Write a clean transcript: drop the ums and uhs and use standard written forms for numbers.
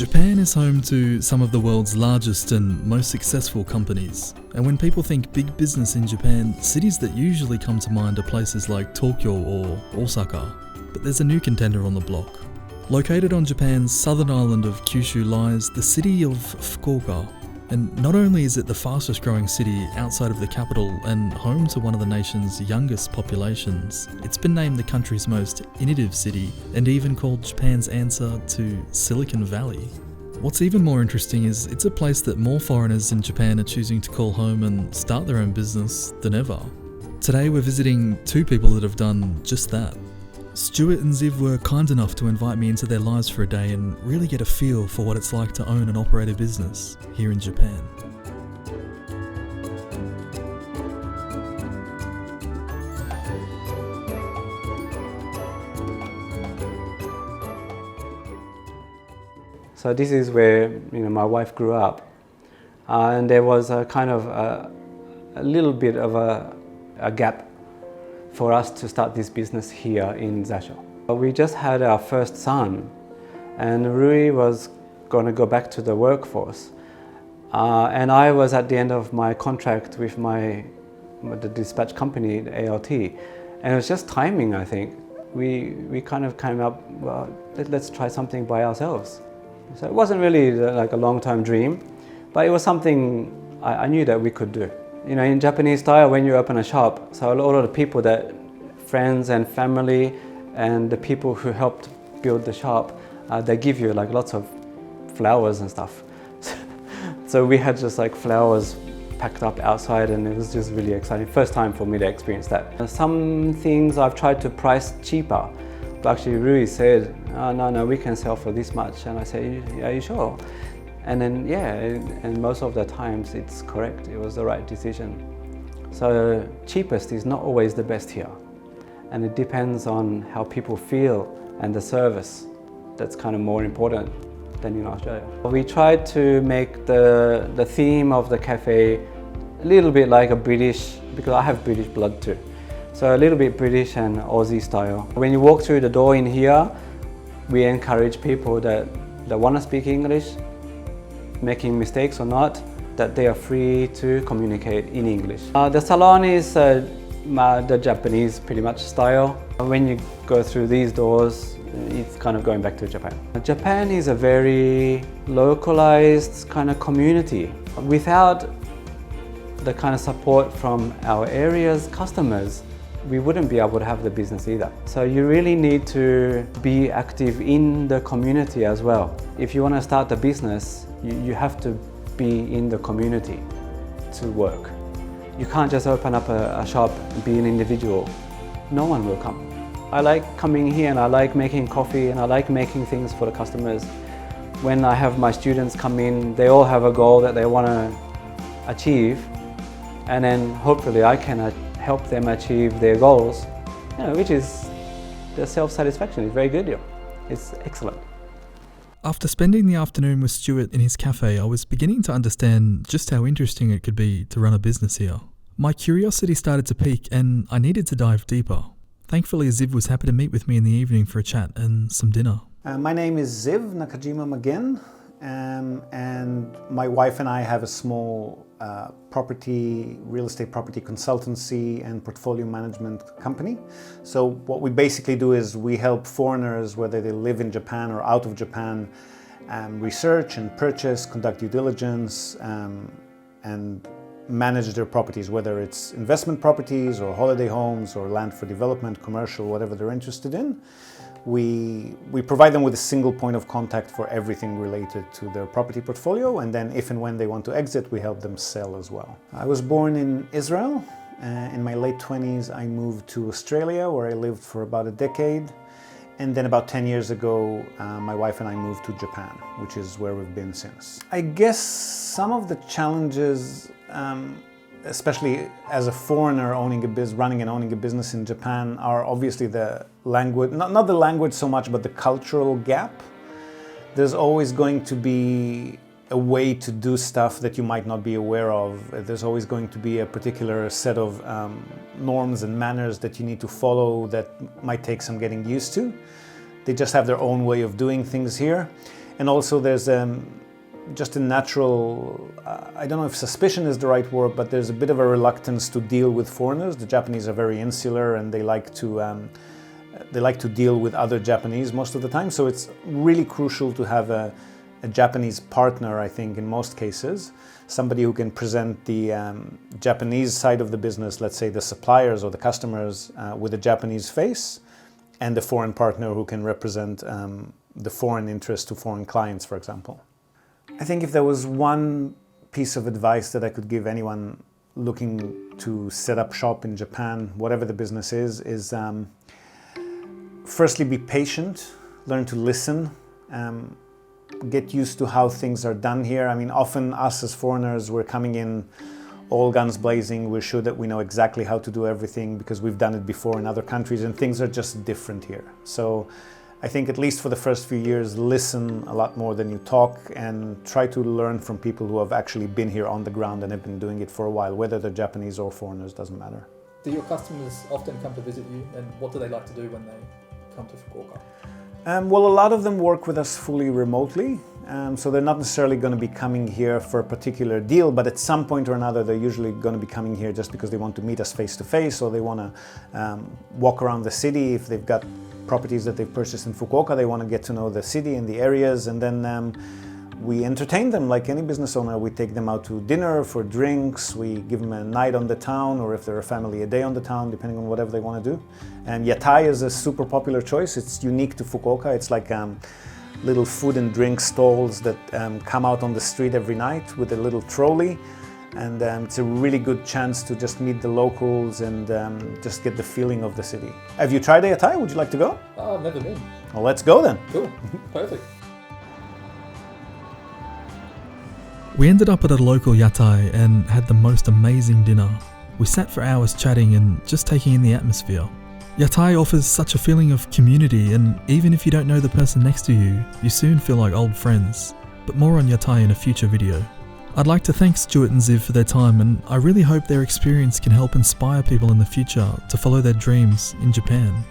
Japan is home to some of the world's largest and most successful companies. And when people think big business in Japan, cities that usually come to mind are places like Tokyo or Osaka. But there's a new contender on the block. Located on Japan's southern island of Kyushu lies the city of Fukuoka. And not only is it the fastest growing city outside of the capital and home to one of the nation's youngest populations, it's been named the country's most innovative city and even called Japan's answer to Silicon Valley. What's even more interesting is it's a place that more foreigners in Japan are choosing to call home and start their own business than ever. Today we're visiting two people that have done just that. Stuart and Ziv were kind enough to invite me into their lives for a day and really get a feel for what it's like to own and operate a business here in Japan. So this is where my wife grew up, and there was a kind of a little bit of a gap for us to start this business here in Zasho. We just had our first son, and Rui was going to go back to the workforce, and I was at the end of my contract with the dispatch company, the ALT, and it was just timing. I think we kind of came up, well, let's try something by ourselves. So it wasn't really like a long-term dream, but it was something I knew that we could do. In Japanese style, when you open a shop, so a lot of the people friends and family and the people who helped build the shop, they give you like lots of flowers and stuff. So we had just like flowers packed up outside, and it was just really exciting. First time for me to experience that. Some things I've tried to price cheaper, but actually Rui said, oh, no, we can sell for this much. And I said, are you sure? And then, yeah, and most of the times it's correct. It was the right decision. So cheapest is not always the best here. And it depends on how people feel and the service. That's kind of more important than in Australia. We tried to make the theme of the cafe a little bit like a British, because I have British blood too. So a little bit British and Aussie style. When you walk through the door in here, we encourage people that want to speak English, making mistakes or not, that they are free to communicate in English. The salon is the Japanese pretty much style. When you go through these doors, it's kind of going back to Japan. Japan is a very localized kind of community. Without the kind of support from our area's customers, we wouldn't be able to have the business either. So you really need to be active in the community as well. If you want to start a business, you have to be in the community to work. You can't just open up a shop and be an individual. No one will come. I like coming here, and I like making coffee, and I like making things for the customers. When I have my students come in, they all have a goal that they want to achieve, and then hopefully I can help them achieve their goals, which is the self-satisfaction is very good. It's excellent. After spending the afternoon with Stuart in his cafe, I was beginning to understand just how interesting it could be to run a business here. My curiosity started to peak, and I needed to dive deeper. Thankfully, Ziv was happy to meet with me in the evening for a chat and some dinner. My name is Ziv Nakajima Magen, and my wife and I have a small real estate property consultancy and portfolio management company. So what we basically do is we help foreigners, whether they live in Japan or out of Japan, research and purchase, conduct due diligence, and manage their properties, whether it's investment properties or holiday homes or land for development, commercial, whatever they're interested in. We provide them with a single point of contact for everything related to their property portfolio, and then if and when they want to exit, we help them sell as well. I was born in Israel. In my late 20s, I moved to Australia, where I lived for about a decade. And then about 10 years ago, my wife and I moved to Japan, which is where we've been since. I guess some of the challenges, especially as a foreigner running and owning a business in Japan, are obviously the language, not the language so much, but the cultural gap. There's always going to be a way to do stuff that you might not be aware of. There's always going to be a particular set of norms and manners that you need to follow that might take some getting used to. They just have their own way of doing things here. And also there's just a natural, I don't know if suspicion is the right word, but there's a bit of a reluctance to deal with foreigners. The Japanese are very insular and they like to deal with other Japanese most of the time. So it's really crucial to have a Japanese partner, I think, in most cases. Somebody who can present the Japanese side of the business, let's say the suppliers or the customers, with a Japanese face, and the foreign partner who can represent the foreign interest to foreign clients, for example. I think if there was one piece of advice that I could give anyone looking to set up shop in Japan, whatever the business is firstly, be patient, learn to listen, get used to how things are done here. I mean, often us as foreigners, we're coming in all guns blazing. We're sure that we know exactly how to do everything because we've done it before in other countries, and things are just different here. So I think at least for the first few years, listen a lot more than you talk and try to learn from people who have actually been here on the ground and have been doing it for a while, whether they're Japanese or foreigners, doesn't matter. Do your customers often come to visit you, and what do they like to do when they come to Fukuoka? Well, a lot of them work with us fully remotely, so they're not necessarily going to be coming here for a particular deal, but at some point or another they're usually going to be coming here just because they want to meet us face to face, or they want to walk around the city. If they've got properties that they've purchased in Fukuoka, they want to get to know the city and the areas, and then we entertain them like any business owner. We take them out to dinner, for drinks, we give them a night on the town, or if they're a family, a day on the town, depending on whatever they want to do. And Yatai is a super popular choice. It's unique to Fukuoka. It's like little food and drink stalls that come out on the street every night with a little trolley. And it's a really good chance to just meet the locals and just get the feeling of the city. Have you tried Yatai? Would you like to go? Oh, I've never been. Well, let's go then. Cool, perfect. We ended up at a local yatai and had the most amazing dinner. We sat for hours chatting and just taking in the atmosphere. Yatai offers such a feeling of community, and even if you don't know the person next to you, you soon feel like old friends. But more on Yatai in a future video. I'd like to thank Stuart and Ziv for their time, and I really hope their experience can help inspire people in the future to follow their dreams in Japan.